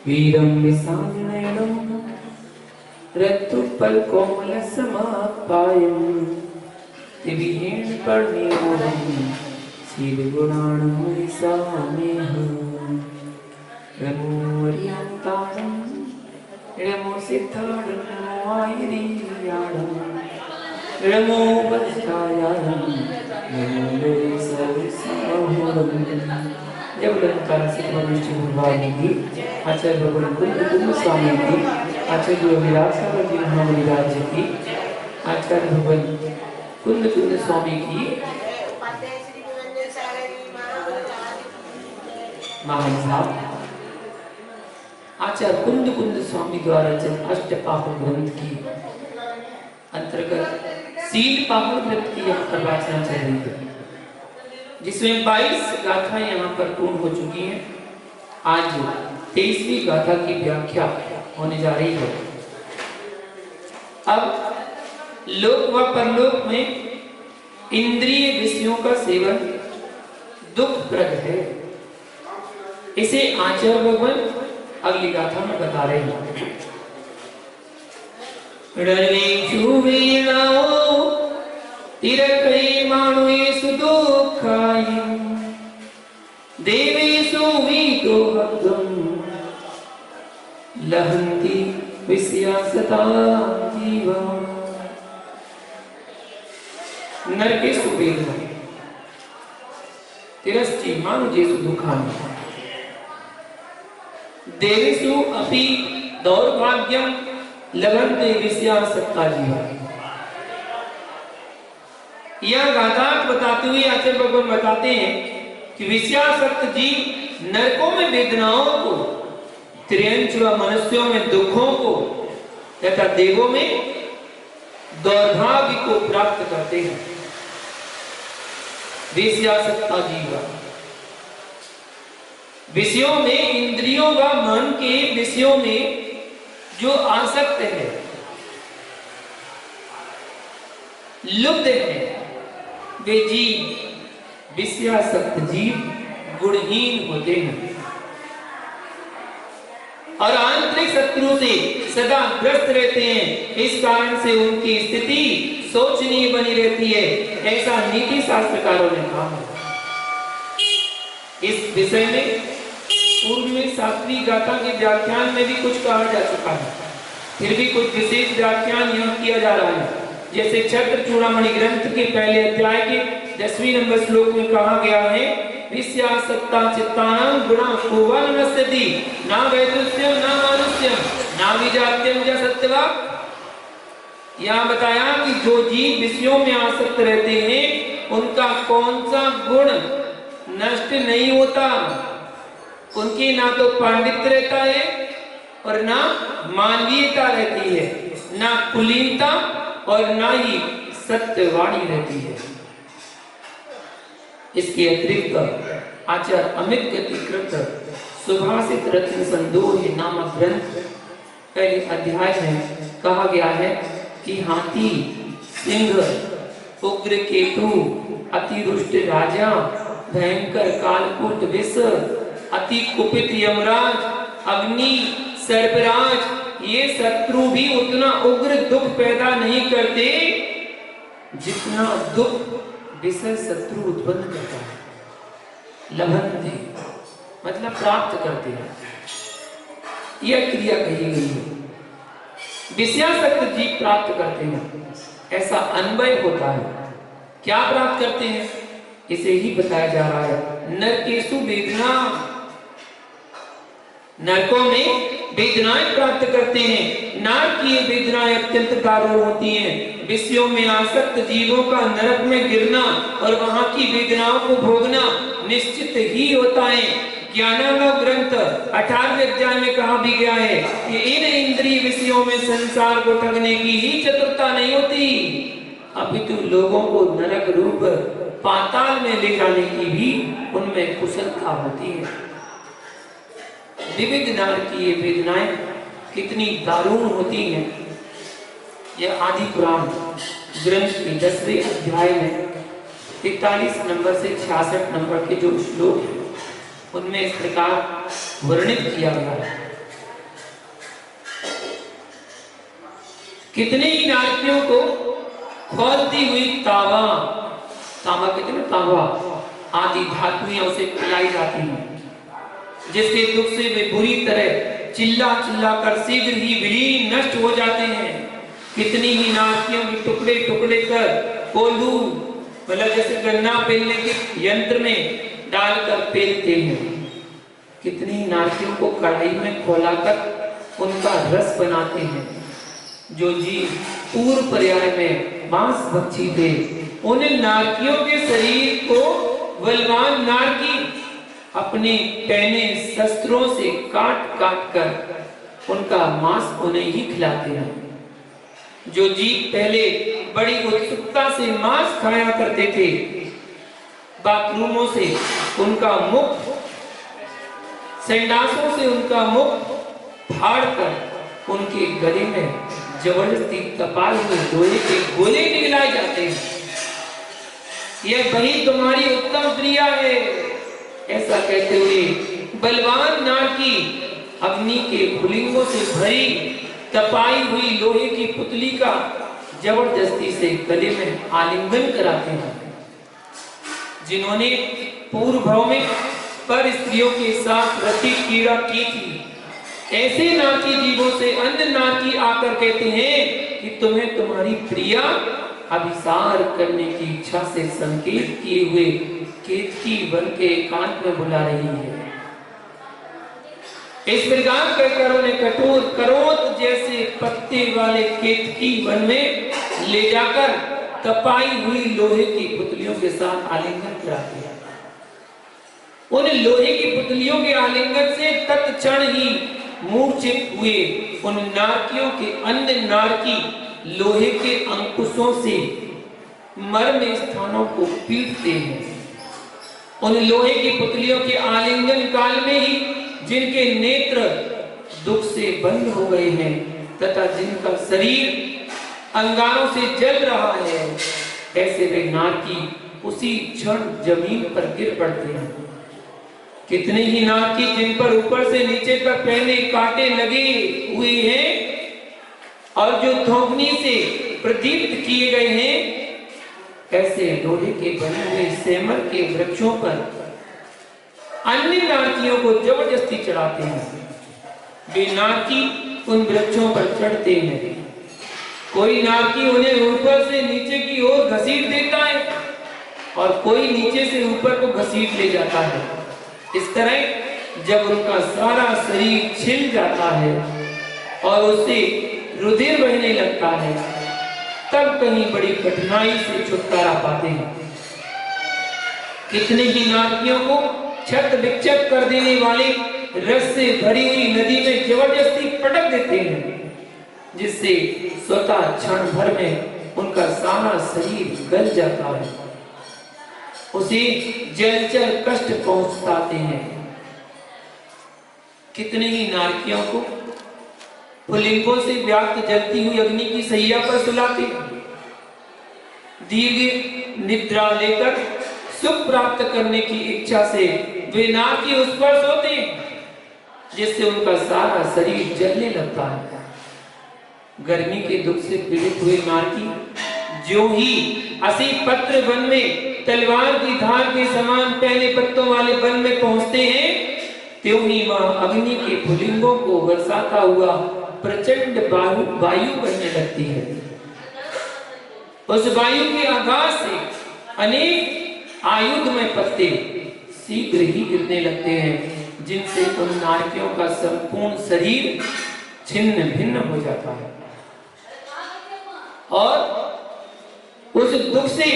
वीरं विशालनयनं रक्तपल्कोमलसमाप्तायं दिव्येन परिपूर्णं श्रीगुणाणमुनिसामेहम् नमोऽर्यन्तारं नमो सिद्धारं नमो आयरीयाणं नमो वत्सायानं नमो सर्वसमोहरम्। जब लंका से विष्णु भगवान की आचार्य भगवान कुंद स्वामी की आचार्य विरासागर जी महाविराज की आचार्य भगवान कुंद स्वामी की महान साहब आचार्य कुंद स्वामी द्वारा रचित अष्टपाहर ग्रंथ की अंतर्गत सील पाहर ग्रंथ की यहाँ पर वाचना चल रही है, जिसमें 22 गाथाएं यहाँ पर पूर्ण हो चुकी हैं। आज 23वीं गाथा की व्याख्या होने जा रही है। अब लोक व परलोक में इंद्रिय विषयों का सेवन दुखप्रद है, इसे आचार्य भगवान अगली गाथा में बता रहे हैं। तिरकै मानुषु दुःखाय देवेषु विदोहं लहन्ति विषयासता जीव। नरकेषु वेदना तिरश्चि मानुषेषु दुःखानि देवेषु अपि दौर्भाग्यं लभन्ते विषयासक्ता जीव। यह गाथा बताते हुए आचार्य भगवान बताते हैं कि विषयासक्त जीव नरकों में वेदनाओं को, त्रियंच व मनुष्यों में दुखों को तथा देवों में दौर्भाग्य को प्राप्त करते हैं। विषयासक्ता जीव विषयों में, इंद्रियों व मन के विषयों में जो आसक्त है, लुब्ध है, वे जीव विषयासक्त जीव गुणहीन होते हैं और आंतरिक शत्रु से सदा ग्रस्त रहते हैं। इस कारण से उनकी स्थिति शोचनीय बनी रहती है, ऐसा नीति शास्त्रकारों ने कहा है। इस विषय में पूर्व में 7वीं गाथा के व्याख्यान में भी कुछ कहा जा चुका है, फिर भी कुछ विशेष व्याख्यान यहाँ किया जा रहा है। जैसे छत्र चूड़ामणि ग्रंथ के पहले अध्याय के 10वें नंबर श्लोक में कहा गया है, विषयासक्ता चित्तानां गुणा कोवन नश्यति ना वैदुष्यम ना मानुष्यम ना विजात्यम च सत्यवा। यहाँ बताया कि जो जीव विषयों में आसक्त रहते हैं उनका कौन सा गुण नष्ट नहीं होता। उनकी ना तो पांडित्य रहता है और ना मानवीयता रहती है, ना कुलीनता और ना ही सत्यवाणी रहती है। इसके अतिरिक्त आचार्य अमित गतिकृत सुभाषित रत्न संदोह नामक ग्रंथ पहले अध्याय में कहा गया है कि हाथी, सिंह, उग्र केतु, अतिरुष्ट राजा, भयंकर कालकूट विष, अति कुपित यमराज, अग्नि, सर्पराज, ये शत्रु भी उतना उग्र दुख पैदा नहीं करते जितना दुख विषय शत्रु उत्पन्न करता है। लभन्ते मतलब प्राप्त करते हैं, यह क्रिया कही गई है। विषयासक्त जीव प्राप्त करते हैं, ऐसा अन्वय होता है। क्या प्राप्त करते हैं इसे ही बताया जा रहा है। नरकेषु वेदना, नरकों में वेदनाएं प्राप्त करते हैं। नरक की वेदनाएं अत्यंत दारुण होती हैं। विषयों में आसक्त जीवों का नरक में गिरना और वहां की वेदनाओं को भोगना निश्चित ही होता है। ज्ञानालोक ग्रंथ 18वें अध्याय में कहा भी गया है कि इन इंद्रिय विषयों में संसार को ठगने की ही चतुरता नहीं होती, अपितु लोगों को नरक रूप पाताल में ले जाने की भी उनमें कुशलता होती है। विविध नार की ये वेदनाएं कितनी दारुण होती हैं, यह आदि पुराण ग्रंथ के 10वें अध्याय में 43 नंबर से 66 नंबर के जो श्लोक हैं उनमें इस प्रकार वर्णित किया गया है। कितने ही नारकियों को खोलती हुई तांबा, तांबा कहते हैं तांबा, आदि धातुएं उसे पिलाई जाती हैं, जिसके दुख से वे बुरी तरह चिल्ला चिल्ला कर शीघ्र ही विलीन नष्ट हो जाते हैं। कितनी ही नारकियों के टुकड़े टुकड़े कर कोल्हू, मतलब जैसे गन्ना पेलने के यंत्र में डालकर पेलते हैं। कितनी ही नारकियों को कढ़ाई में खौलाकर उनका रस बनाते हैं। जो जीव पूर्व पर्याय में मांस भक्षी थे, उन नारकियों के शरीर को बलवान नारकी अपने पहने शस्त्रों से काट काट कर उनका मांस उन्हें ही खिलाते हैं। जो जीव पहले बड़ी उत्सुकता से मांस खाया करते थे, बाथरूमों से उनका मुख, संडासों से उनका मुख फाड़कर उनके गले में जबरदस्ती तपाए हुए लोहे के गोले निकलाए जाते हैं। यह वही तुम्हारी उत्तम क्रिया है, ऐसा कहते हुए बलवान नारकी अग्नि के फुलिंगों से भरी तपाई हुई लोहे की पुतली का जबरदस्ती से गले में आलिंगन कराते हैं। जिन्होंने पूर्व भाव में पर स्त्रियों के साथ रति क्रीड़ा की थी, ऐसे नारकी जीवों से अन्य नारकी आकर कहते हैं कि तुम्हें तुम्हारी प्रिया अभिसार करने की इच्छा से संकेत किए हुए केतकी वन के एकांत में बुला रही है। इस प्रकार कहकर उन्हें कठोर करोत जैसे पत्ते वाले केतकी वन में ले जाकर तपाई हुई लोहे की पुतलियों के साथ आलिंगन कराते हैं। उन लोहे की पुतलियों के आलिंगन से तत्क्षण ही मूर्छित हुए उन नारकियों के अन्य नारकी लोहे के अंकुशों से मर्म स्थानों को पीटते हैं। उन लोहे की पुतलियों के आलिंगन काल में ही जिनके नेत्र दुख से बंद हो गए हैं तथा जिनका शरीर अंगारों से जल रहा है, ऐसे वे नारकी उसी क्षण जमीन पर गिर पड़ते हैं। कितने ही नारकी जिन पर ऊपर से नीचे तक पहने कांटे लगे हुए हैं और जो थोकनी से प्रदीप्त किए गए हैं, ऐसे लोहे के बने हुए सेमर के वृक्षों पर अन्य नारकियों को जबरदस्ती चढ़ाते हैं। वे नारकी उन वृक्षों पर चढ़ते हैं। कोई नारकी उन्हें ऊपर से नीचे की ओर घसीट देता है और कोई नीचे से ऊपर को घसीट ले जाता है। इस तरह जब उनका सारा शरीर छिल जाता है और उससे रुधिर बहने लगता है, तब कहीं बड़ी कठिनाई से छुटकारा पाते हैं। कितने ही नारकियों को छत विक्षत कर देने वाले रस से भरी हुई नदी में जबरदस्ती पटक देते हैं, जिससे स्वतः क्षण भर में उनका सारा शरीर गल जाता है, उसे जलचर कष्ट पहुंचाते हैं। कितने ही नारकियों को पुलिंगों से व्याप्त जलती हुई अग्नि की सैया पर सुलाते, दीर्घ निद्रा लेकर सुख प्राप्त करने की इच्छा से वे नारकी उस पर सोते हैं, जिससे उनका सारा शरीर जलने लगता है। गर्मी के दुख से पीड़ित हुए नारकी जो ही असी पत्र वन में तलवार की धार के समान पहले पत्तों वाले वन में पहुंचते हैं, त्यों ही वह अग्नि के फुलिंगों को बरसाता हुआ प्रचंड वायु बनने लगती है। उस वायु के आघात से अनेक आयुधमय पत्ते शीघ्र ही गिरने लगते हैं, जिनसे उन नारकियों का संपूर्ण शरीर छिन्न भिन्न हो जाता है और उस दुख से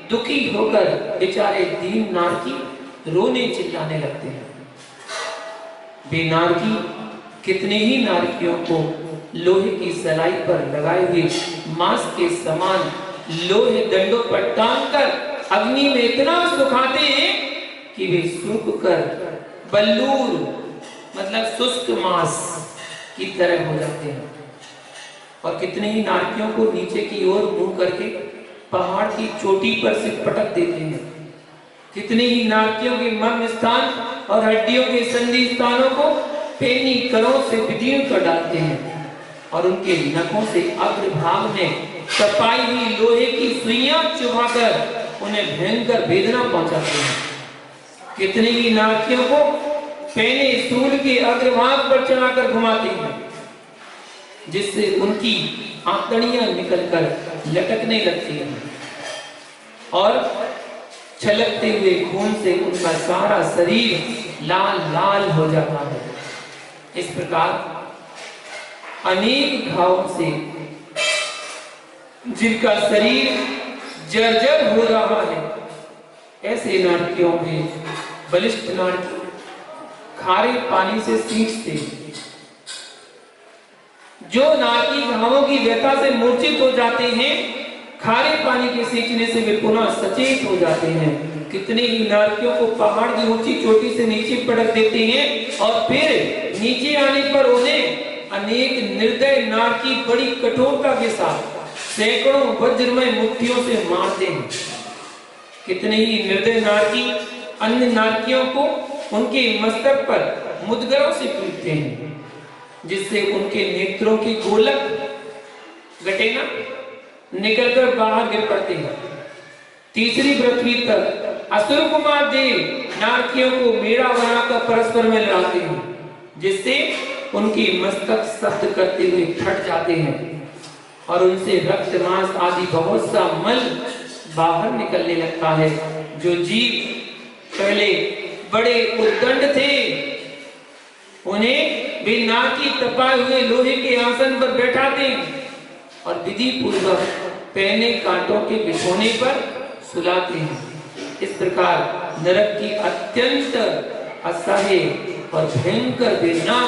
दुखी होकर बेचारे दीन नारकी रोने चिल्लाने लगते हैं। वे नारकी कितने ही नारकियों को लोहे की सलाई पर लगाए हुए मांस के समान लोहे दंडों पर टांगकर अग्नि में इतना सुखाते हैं कि वे सूख कर बल्लूर मतलब शुष्क मांस की तरह हो जाते हैं। और कितने ही नारकियों को नीचे की ओर मुंह करके पहाड़ की चोटी पर से पटक देते हैं। कितने ही नारकियों के मर्म स्थान और हड्डियों के संधि स्थानों को पेनी करों से विदीर्ण कर डालते हैं। और उनके नखों से अग्रभाग में तपाई हुई लोहे की सुइयां चुभाकर उन्हें भयंकर वेदना पहुंचाते हैं। कितने ही नारकियों को पहने सूल के अग्रभाग पर चढ़ाकर घुमाते हैं, जिससे उनकी आंतड़ियां निकलकर लटकने लगती हैं और छलकते हुए खून से उनका सारा शरीर लाल लाल हो जाता है। इस प्रकार अनेक घावों से जिनका शरीर जर्जर हो रहा है, ऐसे नारकियों में बलिष्ठ नारकी खारे पानी से सींचते हैं। जो नारकी घावों की व्यथा से मूर्छित हो जाते हैं, खारे पानी के सींचने से वे पुनः सचेत हो जाते हैं। कितने ही नारकियों को पहाड़ की ऊंची चोटी से नीचे पटक देते हैं और फिर नीचे आने पर उन्हें अनेक निर्दय नारकी बड़ी कठोरता के साथ सैकड़ों वज्रमय मुट्ठियों से मारते हैं। कितने ही निर्दय नारकी अन्य नारकियों को उनके मस्तक पर मुद्गरों से पीटते हैं, जिससे उनके नेत्रों की गोलक गटेना निकलकर बाहर गिर पड़ते हैं। तीसरी पृथ्वी तक असुर कुमार देव नारकियों को मेड़ा बनाकर परस्पर में लड़ाते हैं, जिससे उनके मस्तक शब्द करते हुए फट जाते हैं और उनसे रक्त मांस आदि बहुत सा मल बाहर निकलने लगता है। जो जीव पहले बड़े उद्दंड थे, उन्हें वे नारकी तपाए हुए लोहे के आसन पर बैठाते हैं और विधि पूर्वक पहने कांटों के बिछोने पर सुलाते हैं। इस प्रकार नरक की अत्यंत असह्य और भयंकर वेदना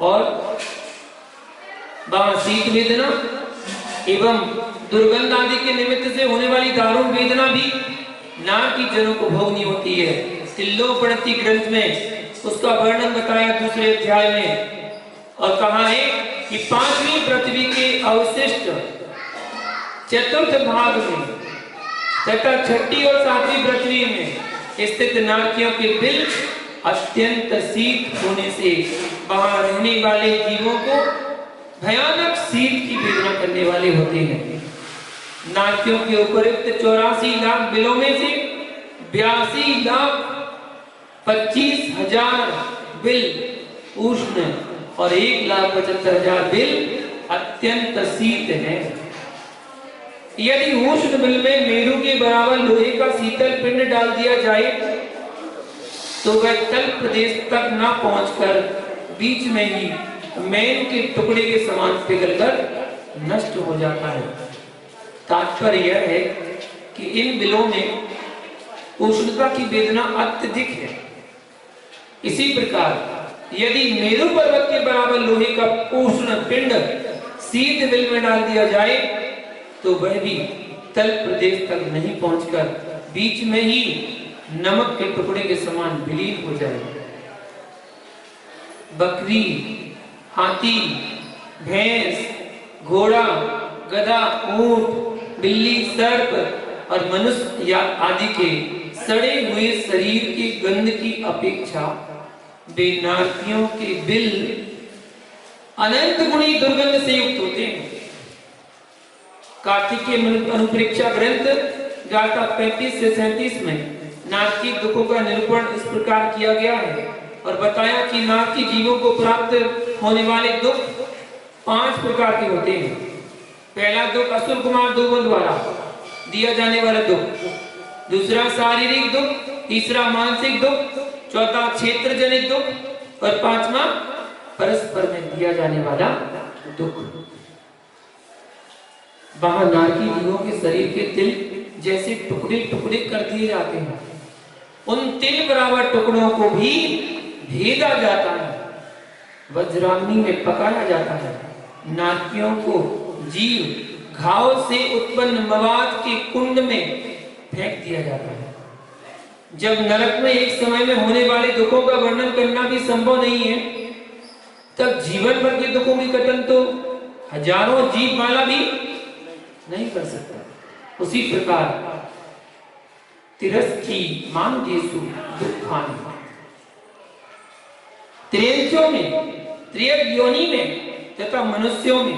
और वहां शीत वेदना एवं दुर्गंध आदि के निमित्त से होने वाली दारुण वेदना भी नारकी जनों को भोगनी होती है। तिल्लोपनिषद ग्रंथ में उसका वर्णन बताया दूसरे अध्याय में और कहा है कि पांचवी पृथ्वी के अवशिष्ट चतुर्थ भाग में तथा छठी और सातवीं पृथ्वी में स्थित नारकियों के बिल अत्यंत शीत होने से वहां रहने वाले जीवों को भयानक शीत की वेदना करने वाले होते हैं। नारकियों के उपयुक्त 84 लाख बिलों में से 82,25,000 बिल उष्ण और 1,75,000 बिल अत्यंत शीत है। यदि उष्ण बिल में मेरू के बराबर लोहे का शीतल पिंड डाल दिया जाए तो वह तल प्रदेश तक न पहुंचकर बीच में ही मैन के टुकड़े के समान पिघलकर नष्ट हो जाता है। तात्पर्य यह है कि इन बिलों में उष्णता की वेदना अत्यधिक है। इसी प्रकार यदि मेरू पर्वत के बराबर लोहे का उष्ण पिंड शीत बिल में डाल दिया जाए तो वह भी तल प्रदेश तक नहीं पहुंचकर बीच में ही नमक के टुकड़े के समान विलीन हो जाएगा। बकरी, हाथी, भैंस, घोड़ा, गधा, ऊंट, बिल्ली, सर्प और मनुष्य या आदि के सड़े हुए शरीर की गंध की अपेक्षा वे नारकियों के बिल अनंत गुणी दुर्गंध से युक्त होते हैं। कार्तिकेय अनुप्रेक्षा ग्रंथ गाथा 35 से 37 में नारकी दुखों का निरूपण इस प्रकार किया गया है और बताया कि नारकी जीवों को प्राप्त होने वाले दुख 5 प्रकार के होते हैं। पहला दुख असुर कुमार देवों द्वारा दिया जाने वाला दुख, दूसरा शारीरिक दुख, तीसरा मानसिक दुख, चौथा क्षेत्र जनित दुख और पांचवा परस्पर में दिया जाने वाला दुख। वहां नारकी जीवों के शरीर के तिल जैसे टुकड़े टुकड़े कर दिए जाते हैं। उन तिल बराबर टुकड़ों को भी भेदा जाता है, वज्राग्नि में पकाया जाता है। नारकियों को जीव घाव से उत्पन्न मवाद के कुंड में फेंक दिया जाता है। जब नरक में एक समय में होने वाले दुखों का वर्णन करना भी संभव नहीं है, तब जीवन भर के दुखों की कथन तो हजारों जीव माला भी नहीं कर सकता। उसी प्रकार तिरस्की मान जेसु दुखानी त्रेंचों में त्रियक योनि में तथा मनुष्यों में,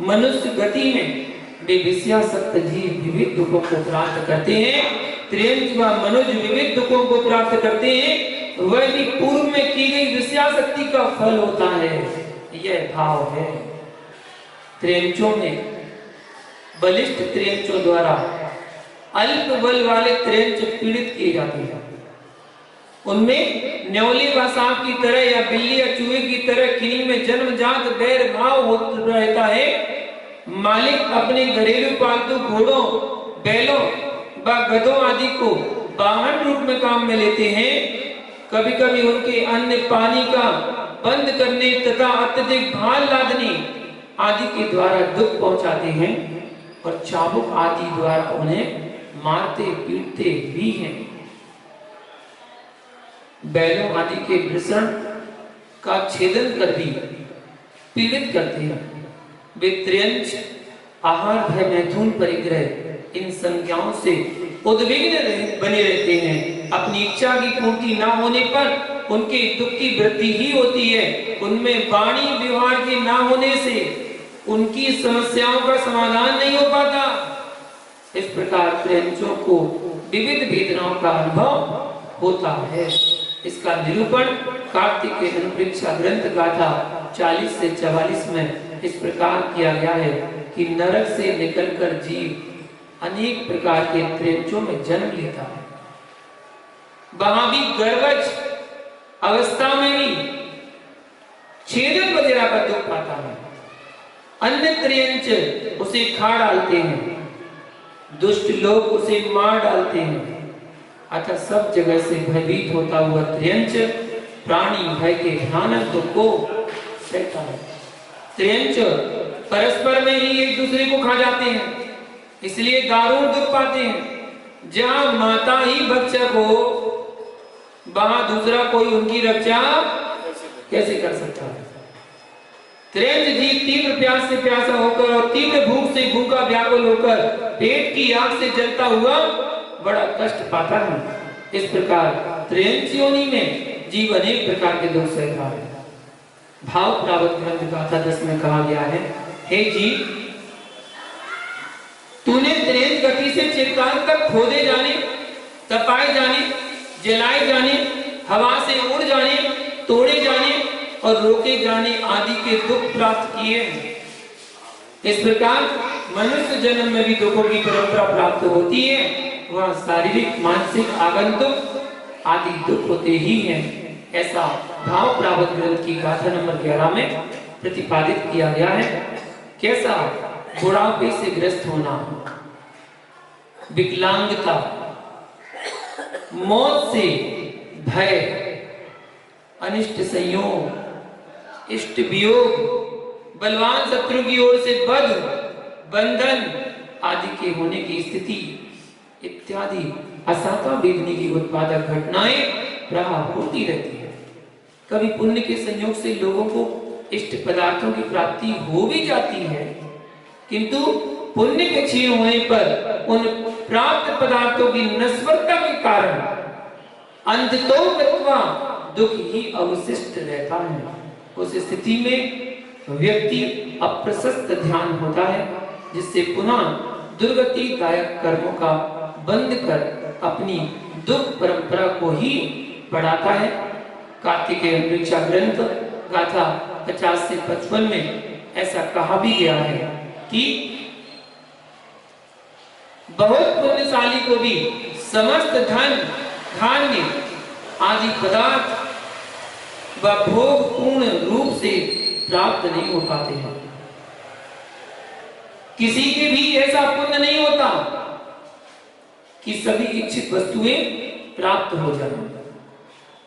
मनुष्य गति में वे विषयासक्त जीव विविध दुखों को प्राप्त करते हैं। त्रियंच व मनुज विविध दुखों को प्राप्त करते हैं, वह भी पूर्व में की गई विषयासक्ति का फल होता है। यह भाव है। त्रियंचों में बलिष्ठ त्रियंचों द्वारा अल्प बल वाले त्रियंच पीड़ित किए जाते हैं। उनमें न्योली व सांप की तरह या बिल्ली या चूहे की तरह किन्हीं में जन्मजात बैर भाव रहता है। मालिक अपने घरेलू पालतू घोड़ों, बैलों व गधों आदि को वाहन रूप में काम में लेते हैं। कभी कभी उनके अन्न पानी का बंद करने तथा अत्यधिक भार लादने आदि के द्वारा दुख पहुंचाते हैं और चाबुक आदि द्वारा उन्हें मारते पीटते भी हैं। बैलों आदि के वृषण का छेदन कर भी पीड़ित करते हैं। वे त्रियंच, आहार, भय, मैथुन, परिग्रह इन संज्ञाओं से उद्विग्न बने रहते हैं। अपनी इच्छा की पूर्ति न होने पर उनके दुख की वृद्धि ही होती है। उनमें वाणी व्यवहार के न होने से उनकी समस्याओं का समाधान नहीं हो पाता। इस प्रकार त्रियंचों को विविध वेदनाओं का अनुभव होता है। इसका निरूपण कार्तिक के अनुप्रेक्षा ग्रंथ गाथा 40 से 44 में इस प्रकार किया गया है कि नरक से निकलकर जीव अनेक प्रकार के त्रियंचों में जन्म लेता है। वहां भी गर्भज अवस्था में भी छेदन वगैरह का दुख पाता है। अन्य त्रियंच उसे खा डालते हैं, दुष्ट लोग उसे मार डालते हैं। अतः सब जगह से भयभीत होता हुआ त्रियंच प्राणी भय के भयानक दुख को सहता है। त्रियंच परस्पर में ही एक दूसरे को खा जाते हैं, इसलिए दारुण दुख पाते हैं। जहां माता ही भक्षक हो, वहां दूसरा कोई उनकी रक्षा कैसे कर सकता है। त्रियंच जीव तीव्र प्यास से प्यासा होकर और तीव्र भूख से भूखा व्याकुल होकर पेट की आग से जलता हुआ बड़ा कष्ट पाता है। इस प्रकार त्रियंच योनि में जीव अनेक प्रकार के दुख सहता है। भाव प्रावत ग्रंथ गाथा 10 में कहा गया है, हे जीव, तूने त्रियंच गति से चिरकाल तक खोदे जाने, तपाए जाने, जलाए जाने, हवा से उड़ जाने, तोड़े जाने और रोके जाने आदि के दुख प्राप्त किए हैं। इस प्रकार मनुष्य जन्म में भी दुखों की परंपरा प्राप्त होती है। वह शारीरिक, मानसिक, आगंतुक आदि दुख होते ही हैं। ऐसा भाव प्रावत ग्रंथ की गाथा नंबर 11 में प्रतिपादित किया गया है। कैसा बुढ़ापे से ग्रस्त होना, विकलांगता, मौत से भय, अनिष्ट संयोग, इष्ट वियोग, बलवान शत्रु की ओर से वध, बंधन आदि के होने की स्थिति इत्यादि असाता वेदनी की उत्पादक घटनाएं प्रायः होती रहती है। कभी पुण्य के संयोग से लोगों को इष्ट पदार्थों की प्राप्ति हो भी जाती है, किंतु पुण्य के क्षीण होने पर उन प्राप्त पदार्थों की नश्वरता के कारण अंततोगत्वा दुख ही अवशिष्ट रहता है। उस स्थिति में व्यक्ति अप्रशस्त ध्यान होता है, जिससे पुनः दुर्गतिदायक कर्मों का बंद कर अपनी दुख परंपरा को ही बढ़ाता है। कार्तिकेय अनुप्रेक्षा ग्रंथ गाथा 50 से 55 में ऐसा कहा भी गया है कि बहुत पुण्यशाली को भी समस्त धन, धान्य आदि पदार्थ व भोग पूर्ण रूप से प्राप्त नहीं हो पाते हैं। किसी के भी ऐसा पुण्य नहीं होता कि सभी इच्छित वस्तुएं प्राप्त हो जाए।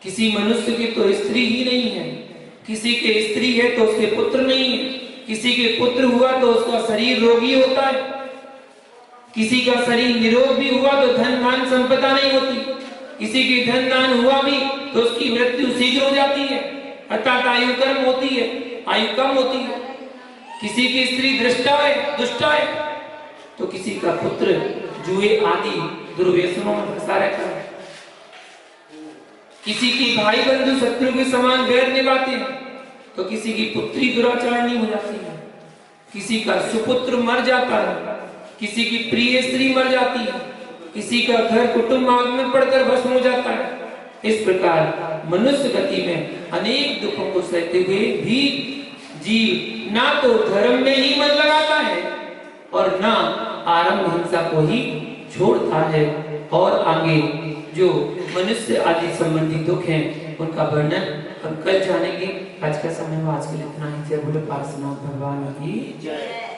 किसी मनुष्य की तो स्त्री ही नहीं है, किसी के स्त्री है तो उसके पुत्र नहीं है, किसी के पुत्र हुआ तो उसका शरीर रोगी होता है, किसी का शरीर निरोग भी हुआ तो धन मान संपदा नहीं होती, किसी की धन दान हुआ भी तो उसकी मृत्यु शीघ्र हो जाती है, अर्थात आयु कम होती है, आयु कम होती है। किसी की स्त्री दृष्टा है, दुष्टा है, तो किसी का पुत्र जुए आदि दुर्व्यसनों में फंसा रहता है। किसी की भाई बंधु शत्रु के समान वैर निभाते हैं, तो किसी की पुत्री दुराचारणी हो जाती है, किसी का सुपुत्र मर जाता है, किसी की प्रिय स्त्री मर जाती है, किसी का घर कुटुंब आग में पड़कर भस्म हो जाता है। इस प्रकार मनुष्य गति में अनेक दुखों को सहते हुए भी जीव ना तो धर्म में ही मन लगाता है और ना आरंभ हिंसा को ही छोड़ता है। और आगे जो मनुष्य आदि संबंधी दुख हैं उनका वर्णन हम कल जानेंगे। आज का समय आज के लिए इतना ही। जय बोले पार्श्वनाथ भगवान की जय।